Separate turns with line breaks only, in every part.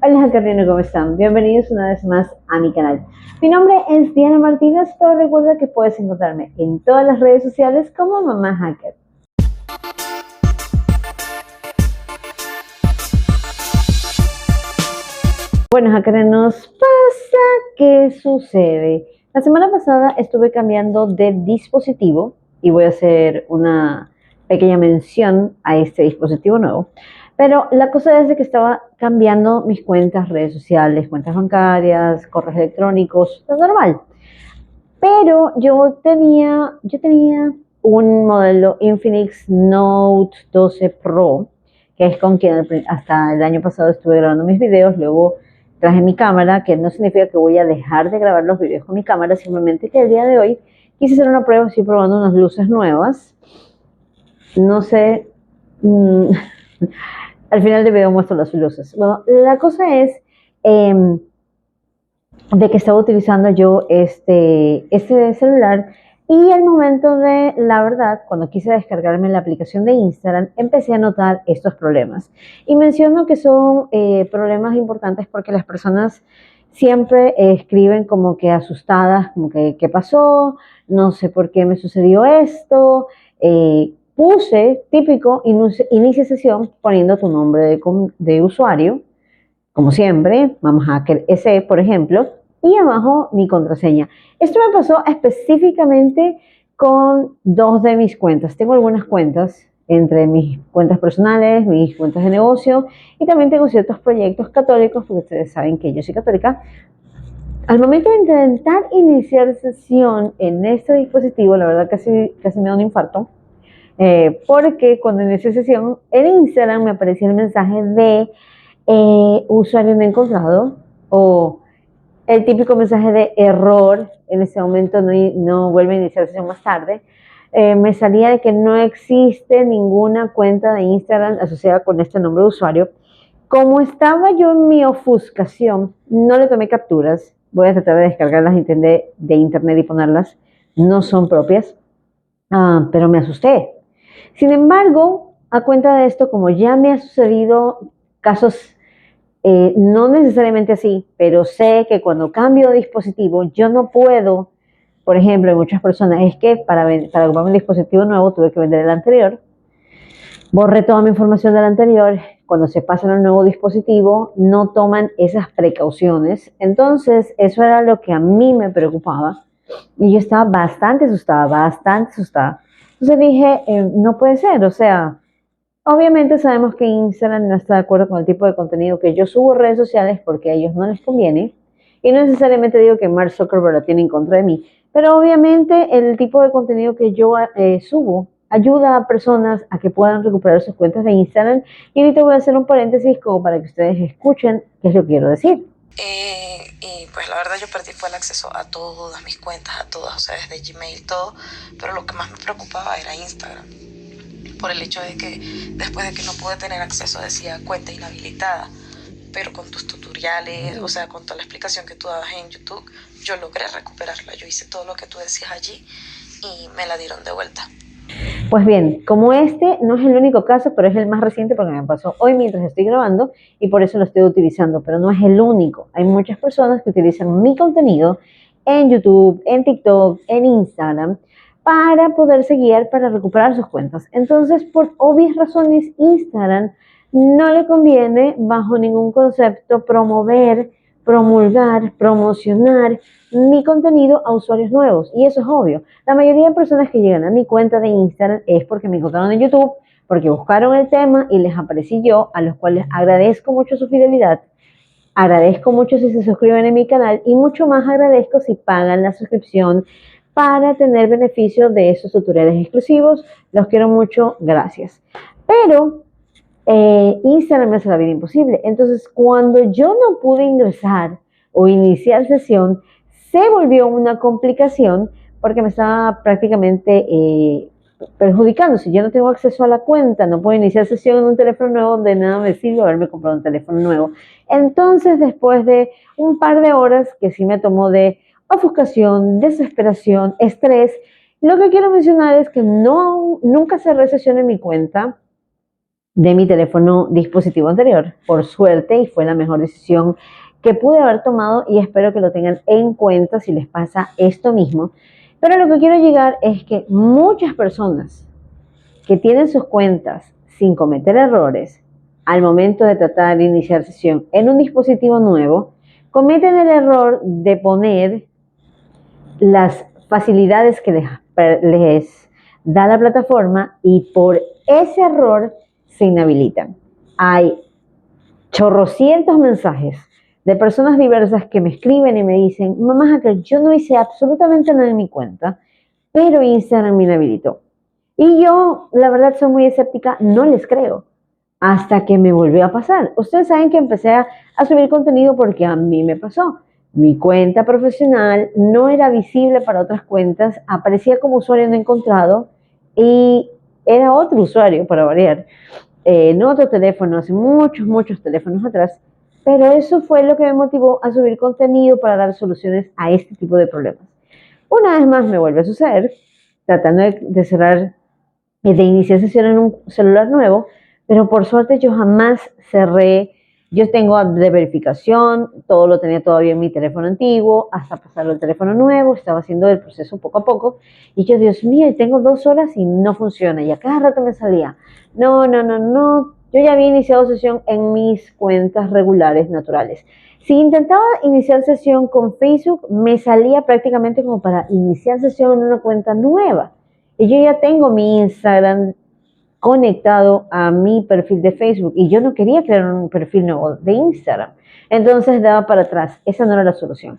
Hola hackerrinos, ¿cómo están? Bienvenidos una vez más a mi canal. Mi nombre es Diana Martínez, pero recuerda que puedes encontrarme en todas las redes sociales como Mamá Hacker. Bueno, hackerrinos, pasa ¿qué sucede? La semana pasada estuve cambiando de dispositivo y voy a hacer una pequeña mención a este dispositivo nuevo. Pero la cosa es de que estaba cambiando mis cuentas, redes sociales, cuentas bancarias, correos electrónicos, lo normal. Pero yo tenía un modelo Infinix Note 12 Pro, que es con quien hasta el año pasado estuve grabando mis videos. Luego traje mi cámara, que no significa que voy a dejar de grabar los videos con mi cámara, simplemente que el día de hoy quise hacer una prueba. Estoy probando unas luces nuevas. No sé, al final del video muestro las luces. Bueno, la cosa es de que estaba utilizando yo este celular, y al momento de la verdad, cuando quise descargarme la aplicación de Instagram, empecé a notar estos problemas. Y menciono que son problemas importantes porque las personas siempre escriben como que asustadas, como que ¿qué pasó? No sé por qué me sucedió esto. Puse típico inicia sesión poniendo tu nombre de usuario, como siempre, Mamá Hacker SE, por ejemplo, y abajo mi contraseña. Esto me pasó específicamente con dos de mis cuentas. Tengo algunas cuentas entre mis cuentas personales, mis cuentas de negocio, y también tengo ciertos proyectos católicos, porque ustedes saben que yo soy católica. Al momento de intentar iniciar sesión en este dispositivo, la verdad casi me da un infarto, porque cuando inicié sesión en Instagram me aparecía el mensaje de usuario no encontrado, o el típico mensaje de error. En ese momento no vuelve a iniciar sesión más tarde. Me salía de que no existe ninguna cuenta de Instagram asociada con este nombre de usuario. Como estaba yo en mi ofuscación, no le tomé capturas. Voy a tratar de descargarlas de internet y ponerlas. No son propias, pero me asusté. Sin embargo, a cuenta de esto, como ya me ha sucedido casos, no necesariamente así, pero sé que cuando cambio de dispositivo, yo no puedo, por ejemplo, hay muchas personas, es que para comprarme un dispositivo nuevo tuve que vender el anterior, borré toda mi información del anterior. Cuando se pasan al nuevo dispositivo, no toman esas precauciones. Entonces, eso era lo que a mí me preocupaba. Y yo estaba bastante asustada, bastante asustada. Entonces dije, no puede ser, o sea, obviamente sabemos que Instagram no está de acuerdo con el tipo de contenido que yo subo a redes sociales porque a ellos no les conviene. Y no necesariamente digo que Mark Zuckerberg la tiene en contra de mí, pero obviamente el tipo de contenido que yo subo ayuda a personas a que puedan recuperar sus cuentas de Instagram. Y ahorita voy a hacer un paréntesis como para que ustedes escuchen qué es lo que quiero decir.
Y pues la verdad yo perdí fue el acceso a todas mis cuentas, a todas, o sea, desde Gmail, todo, pero lo que más me preocupaba era Instagram, por el hecho de que después de que no pude tener acceso decía cuenta inhabilitada, pero con tus tutoriales, o sea, con toda la explicación que tú dabas en YouTube, yo logré recuperarla. Yo hice todo lo que tú decías allí y me la dieron de vuelta.
Pues bien, como este no es el único caso, pero es el más reciente porque me pasó hoy mientras estoy grabando y por eso lo estoy utilizando, pero no es el único. Hay muchas personas que utilizan mi contenido en YouTube, en TikTok, en Instagram, para poderse guiar para recuperar sus cuentas. Entonces, por obvias razones, Instagram no le conviene bajo ningún concepto promover, promulgar, promocionar mi contenido a usuarios nuevos. Y eso es obvio. La mayoría de personas que llegan a mi cuenta de Instagram es porque me encontraron en YouTube, porque buscaron el tema y les aparecí yo, a los cuales agradezco mucho su fidelidad. Agradezco mucho si se suscriben en mi canal, y mucho más agradezco si pagan la suscripción para tener beneficio de esos tutoriales exclusivos. Los quiero mucho, gracias. Pero Instagram me hace la vida imposible. Entonces, cuando yo no pude ingresar o iniciar sesión, se volvió una complicación porque me estaba prácticamente perjudicando. Si yo no tengo acceso a la cuenta, no puedo iniciar sesión en un teléfono nuevo, de nada me sirve haberme comprado un teléfono nuevo. Entonces, después de un par de horas que sí me tomó de ofuscación, desesperación, estrés, lo que quiero mencionar es que nunca cerré sesión en mi cuenta. de mi teléfono dispositivo anterior, por suerte, y fue la mejor decisión que pude haber tomado y espero que lo tengan en cuenta si les pasa esto mismo. Pero lo que quiero llegar es que muchas personas que tienen sus cuentas sin cometer errores al momento de tratar de iniciar sesión en un dispositivo nuevo, cometen el error de poner las facilidades que les da la plataforma y por ese error se inhabilitan. Hay chorrocientos mensajes de personas diversas que me escriben y me dicen, mamá Jaque, yo no hice absolutamente nada en mi cuenta, pero Instagram me inhabilitó. Y yo, la verdad, soy muy escéptica, no les creo, hasta que me volvió a pasar. Ustedes saben que empecé a subir contenido porque a mí me pasó. Mi cuenta profesional no era visible para otras cuentas, aparecía como usuario no encontrado y era otro usuario, para variar, en otro teléfono, hace muchos teléfonos atrás, pero eso fue lo que me motivó a subir contenido para dar soluciones a este tipo de problemas. Una vez más me vuelve a suceder, tratando de cerrar, de iniciar sesión en un celular nuevo, pero por suerte yo jamás cerré. Yo tengo app de verificación, todo lo tenía todavía en mi teléfono antiguo, hasta pasarlo al teléfono nuevo, estaba haciendo el proceso poco a poco, y yo, Dios mío, tengo 2 horas y no funciona, y a cada rato me salía, no, yo ya había iniciado sesión en mis cuentas regulares, naturales. Si intentaba iniciar sesión con Facebook, me salía prácticamente como para iniciar sesión en una cuenta nueva, y yo ya tengo mi Instagram conectado a mi perfil de Facebook y yo no quería crear un perfil nuevo de Instagram. Entonces daba para atrás. Esa no era la solución.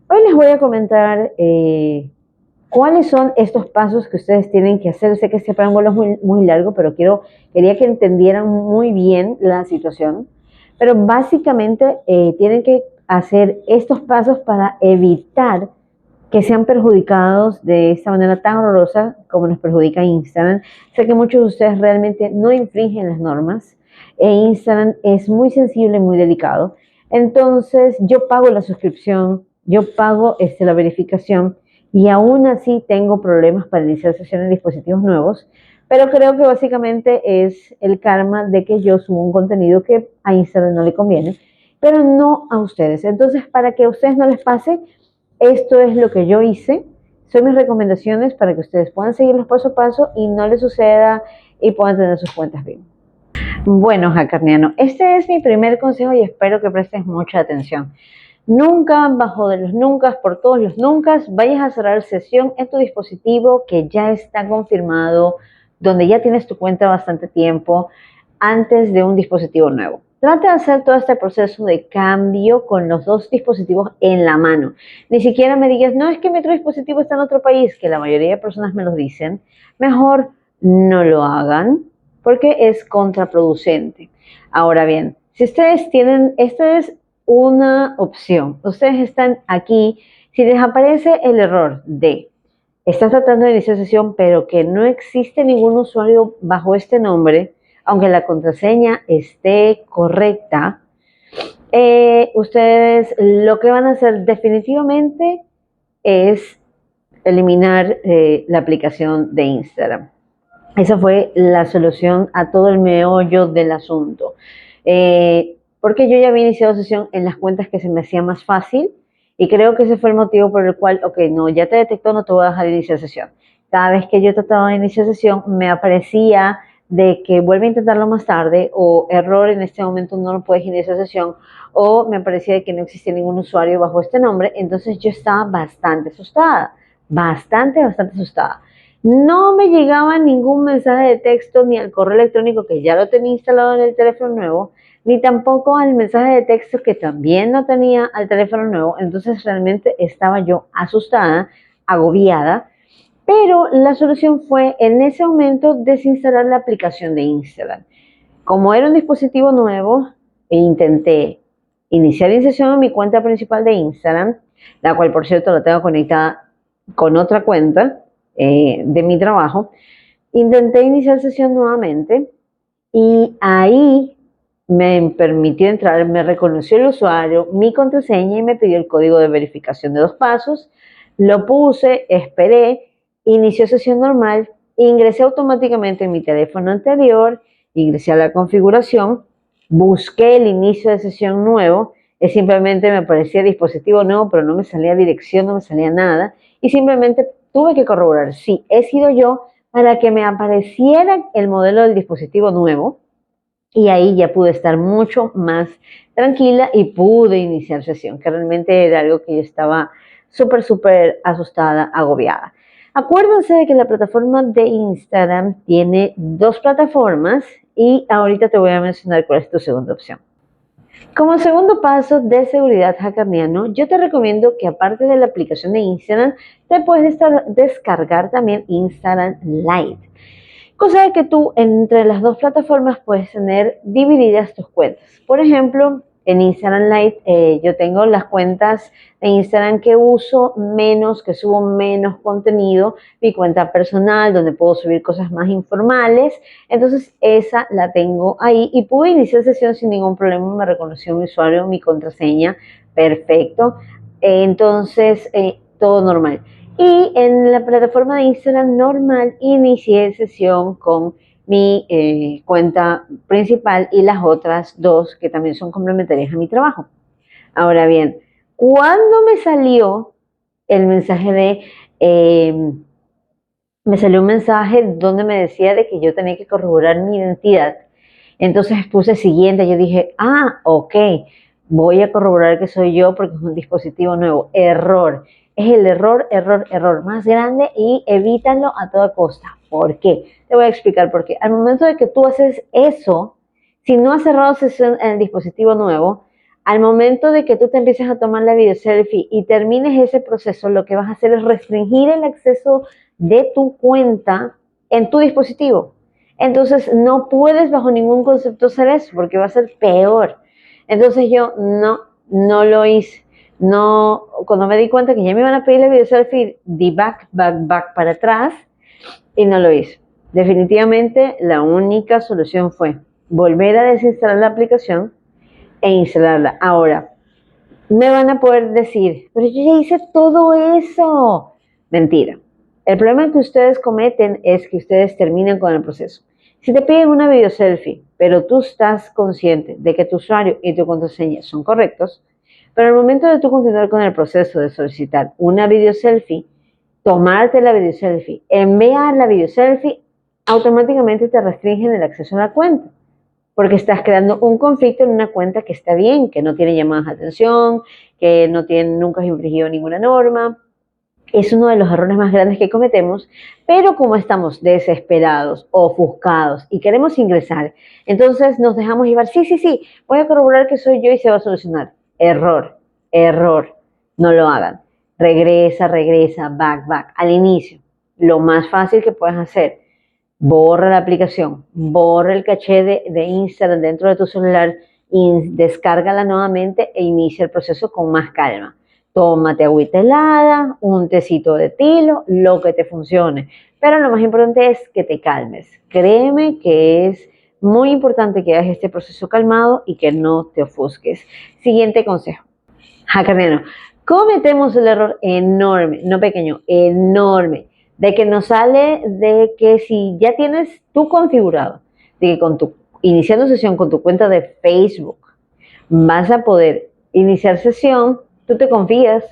Hoy les voy a comentar cuáles son estos pasos que ustedes tienen que hacer. Sé que este preámbulo es muy largo, pero quería que entendieran muy bien la situación. Pero básicamente tienen que hacer estos pasos para evitar que sean perjudicados de esta manera tan horrorosa como nos perjudica Instagram. Sé que muchos de ustedes realmente no infringen las normas e Instagram es muy sensible y muy delicado. Entonces yo pago la suscripción, yo pago la verificación y aún así tengo problemas para iniciar sesión en dispositivos nuevos, pero creo que básicamente es el karma de que yo subo un contenido que a Instagram no le conviene, pero no a ustedes. Entonces, para que a ustedes no les pase, esto es lo que yo hice, son mis recomendaciones para que ustedes puedan seguirlos paso a paso y no les suceda y puedan tener sus cuentas bien. Bueno, Jacarniano, este es mi primer consejo y espero que prestes mucha atención. Nunca, bajo de los nunca, por todos los nunca, vayas a cerrar sesión en tu dispositivo que ya está confirmado, donde ya tienes tu cuenta bastante tiempo, antes de un dispositivo nuevo. Trata de hacer todo este proceso de cambio con los dos dispositivos en la mano. Ni siquiera me digas, no, es que mi otro dispositivo está en otro país, que la mayoría de personas me lo dicen. Mejor no lo hagan porque es contraproducente. Ahora bien, si ustedes tienen, esta es una opción. Ustedes están aquí, si les aparece el error de estás tratando de iniciar sesión, pero que no existe ningún usuario bajo este nombre, aunque la contraseña esté correcta, ustedes lo que van a hacer definitivamente es eliminar la aplicación de Instagram. Esa fue la solución a todo el meollo del asunto. Porque yo ya había iniciado sesión en las cuentas que se me hacía más fácil y creo que ese fue el motivo por el cual, ok, no, ya te detectó, no te voy a dejar iniciar sesión. Cada vez que yo trataba de iniciar sesión me aparecía de que vuelve a intentarlo más tarde o error, en este momento no lo puedes iniciar sesión o me parecía de que no existía ningún usuario bajo este nombre, entonces yo estaba bastante asustada, bastante asustada. No me llegaba ningún mensaje de texto ni al correo electrónico que ya lo tenía instalado en el teléfono nuevo, ni tampoco al mensaje de texto que también no tenía al teléfono nuevo. Entonces realmente estaba yo asustada, agobiada, pero la solución fue en ese momento desinstalar la aplicación de Instagram. Como era un dispositivo nuevo, intenté iniciar sesión en mi cuenta principal de Instagram, la cual por cierto la tengo conectada con otra cuenta de mi trabajo. Intenté iniciar sesión nuevamente y ahí me permitió entrar, me reconoció el usuario, mi contraseña y me pidió el código de verificación de 2 pasos. Lo puse, esperé, inició sesión normal, ingresé automáticamente en mi teléfono anterior ingresé a la configuración, busqué el inicio de sesión nuevo, simplemente me aparecía dispositivo nuevo, pero no me salía dirección, no me salía nada, y simplemente tuve que corroborar si he sido yo para que me apareciera el modelo del dispositivo nuevo, y ahí ya pude estar mucho más tranquila y pude iniciar sesión, que realmente era algo que yo estaba súper asustada, agobiada. Acuérdense de que la plataforma de Instagram tiene dos plataformas y ahorita te voy a mencionar cuál es tu segunda opción. Como segundo paso de seguridad hackerniano, yo te recomiendo que aparte de la aplicación de Instagram, te puedes descargar también Instagram Lite. Cosa de que tú entre las dos plataformas puedes tener divididas tus cuentas. Por ejemplo, en Instagram Lite yo tengo las cuentas de Instagram que uso menos, que subo menos contenido, mi cuenta personal donde puedo subir cosas más informales, entonces esa la tengo ahí y pude iniciar sesión sin ningún problema, me reconoció mi usuario, mi contraseña, perfecto, entonces todo normal. Y en la plataforma de Instagram normal inicié sesión con mi cuenta principal y las otras dos que también son complementarias a mi trabajo. Ahora bien, cuando me salió el mensaje me salió un mensaje donde me decía de que yo tenía que corroborar mi identidad. Entonces puse siguiente, yo dije, ok, voy a corroborar que soy yo porque es un dispositivo nuevo. Error. Es el error más grande y evítalo a toda costa. ¿Por qué? Te voy a explicar por qué. Al momento de que tú haces eso, si no has cerrado sesión en el dispositivo nuevo, al momento de que tú te empieces a tomar la video selfie y termines ese proceso, lo que vas a hacer es restringir el acceso de tu cuenta en tu dispositivo. Entonces no puedes bajo ningún concepto hacer eso porque va a ser peor. Entonces yo no lo hice. No, cuando me di cuenta que ya me iban a pedir la video selfie, di back para atrás y no lo hice. Definitivamente la única solución fue volver a desinstalar la aplicación e instalarla. Ahora, me van a poder decir, pero yo ya hice todo eso. Mentira. El problema que ustedes cometen es que ustedes terminan con el proceso. Si te piden una video selfie, pero tú estás consciente de que tu usuario y tu contraseña son correctos, pero al momento de tú continuar con el proceso de solicitar una video selfie, tomarte la video selfie, enviar la video selfie, automáticamente te restringen el acceso a la cuenta. Porque estás creando un conflicto en una cuenta que está bien, que no tiene llamadas de atención, que nunca has infringido ninguna norma. Es uno de los errores más grandes que cometemos, pero como estamos desesperados, ofuscados y queremos ingresar, entonces nos dejamos llevar, sí, voy a corroborar que soy yo y se va a solucionar. Error, no lo hagan. Regresa, back, al inicio. Lo más fácil que puedes hacer, borra la aplicación, borra el caché de Instagram dentro de tu celular y descárgala nuevamente e inicia el proceso con más calma. Tómate agüita helada, un tecito de tilo, lo que te funcione. Pero lo más importante es que te calmes. Créeme que es muy importante que hagas este proceso calmado y que no te ofusques. Siguiente consejo. Hackerniano, cometemos el error enorme, no pequeño, enorme, de que nos sale de que si ya tienes tú configurado, de que iniciando sesión con tu cuenta de Facebook, vas a poder iniciar sesión, tú te confías,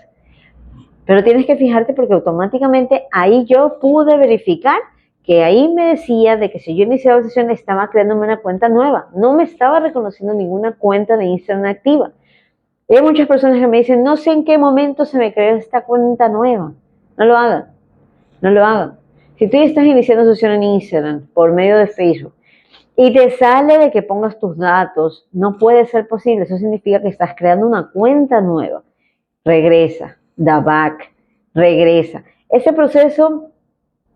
pero tienes que fijarte porque automáticamente ahí yo pude verificar que ahí me decía de que si yo iniciaba sesión estaba creándome una cuenta nueva, no me estaba reconociendo ninguna cuenta de Instagram activa. Y hay muchas personas que me dicen, no sé en qué momento se me creó esta cuenta nueva. No lo hagan. Si tú ya estás iniciando sesión en Instagram por medio de Facebook y te sale de que pongas tus datos, no puede ser posible. Eso significa que estás creando una cuenta nueva. Regresa, da back, regresa. Ese proceso,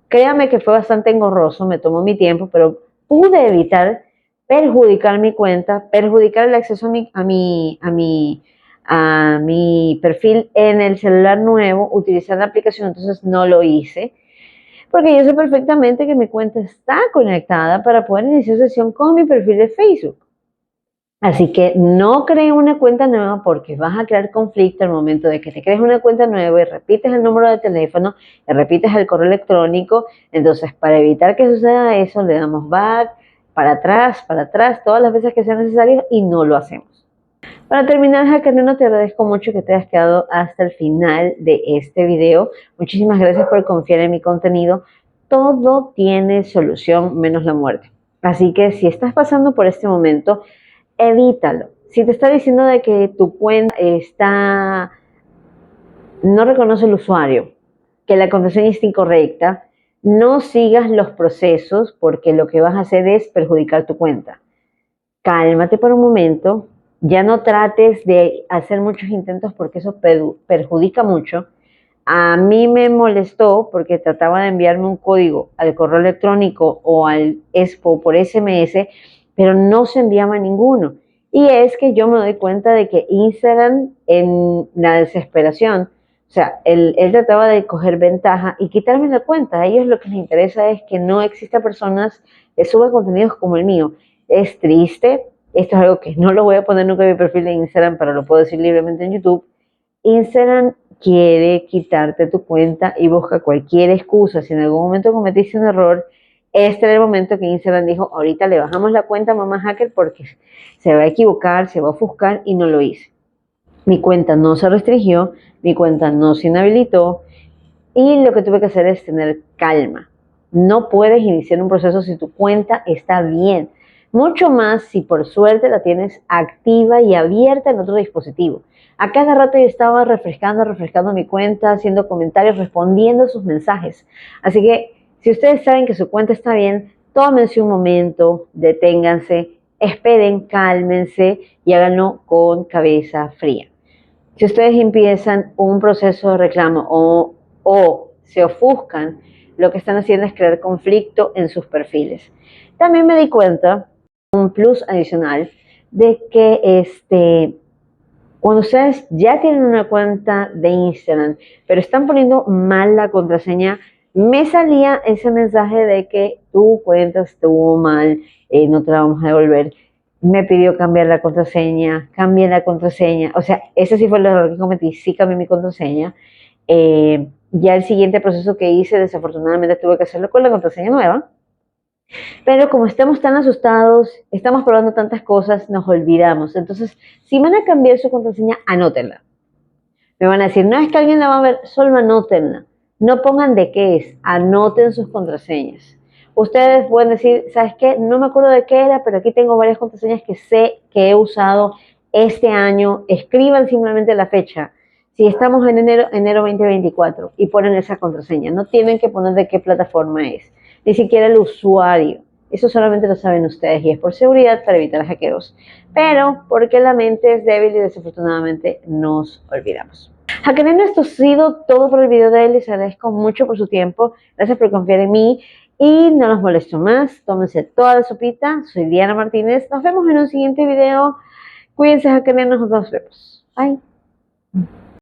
créame que fue bastante engorroso, me tomó mi tiempo, pero pude evitar perjudicar mi cuenta, perjudicar el acceso a mi perfil en el celular nuevo, utilizar la aplicación, entonces no lo hice, porque yo sé perfectamente que mi cuenta está conectada para poder iniciar sesión con mi perfil de Facebook. Así que no crees una cuenta nueva porque vas a crear conflicto al momento de que te crees una cuenta nueva y repites el número de teléfono y repites el correo electrónico. Entonces, para evitar que suceda eso, le damos back, para atrás, todas las veces que sea necesario y no lo hacemos. Para terminar, Hackerino, te agradezco mucho que te hayas quedado hasta el final de este video. Muchísimas gracias por confiar en mi contenido. Todo tiene solución menos la muerte. Así que si estás pasando por este momento, evítalo. Si te está diciendo de que tu cuenta no reconoce el usuario, que la contraseña está incorrecta, no sigas los procesos porque lo que vas a hacer es perjudicar tu cuenta. Cálmate por un momento, ya no trates de hacer muchos intentos porque eso perjudica mucho. A mí me molestó porque trataba de enviarme un código al correo electrónico o al Expo por SMS, pero no se enviaba ninguno. Y es que yo me doy cuenta de que Instagram, en la desesperación, o sea, él trataba de coger ventaja y quitarme la cuenta. A ellos lo que les interesa es que no exista personas que suban contenidos como el mío. Es triste, esto es algo que no lo voy a poner nunca en mi perfil de Instagram, pero lo puedo decir libremente en YouTube. Instagram quiere quitarte tu cuenta y busca cualquier excusa. Si en algún momento cometiste un error, este era el momento que Instagram dijo, ahorita le bajamos la cuenta a mamá hacker porque se va a equivocar, se va a ofuscar y no lo hice. Mi cuenta no se restringió, mi cuenta no se inhabilitó y lo que tuve que hacer es tener calma. No puedes iniciar un proceso si tu cuenta está bien. Mucho más si por suerte la tienes activa y abierta en otro dispositivo. A cada rato yo estaba refrescando mi cuenta, haciendo comentarios, respondiendo sus mensajes. Así que si ustedes saben que su cuenta está bien, tómense un momento, deténganse, esperen, cálmense y háganlo con cabeza fría. Si ustedes empiezan un proceso de reclamo o se ofuscan, lo que están haciendo es crear conflicto en sus perfiles. También me di cuenta, un plus adicional, de que cuando ustedes ya tienen una cuenta de Instagram, pero están poniendo mal la contraseña, me salía ese mensaje de que tu cuenta estuvo mal, no te la vamos a devolver. Me pidió cambiar la contraseña, cambié la contraseña. O sea, ese sí fue el error que cometí, sí cambié mi contraseña. Ya el siguiente proceso que hice, desafortunadamente tuve que hacerlo con la contraseña nueva. Pero como estamos tan asustados, estamos probando tantas cosas, nos olvidamos. Entonces, si van a cambiar su contraseña, anótenla. Me van a decir, no es que alguien la va a ver, solo anótenla. No pongan de qué es, anoten sus contraseñas. Ustedes pueden decir, ¿sabes qué? No me acuerdo de qué era, pero aquí tengo varias contraseñas que sé que he usado este año. Escriban simplemente la fecha. Si estamos en enero 2024 y ponen esa contraseña, no tienen que poner de qué plataforma es, ni siquiera el usuario. Eso solamente lo saben ustedes y es por seguridad para evitar hackeos. Pero porque la mente es débil y desafortunadamente nos olvidamos. Hackerino, esto ha sido todo por el video de hoy. Les agradezco mucho por su tiempo. Gracias por confiar en mí. Y no los molesto más. Tómense toda la sopita. Soy Diana Martínez. Nos vemos en un siguiente video. Cuídense, Hackerino. Nos vemos. Bye.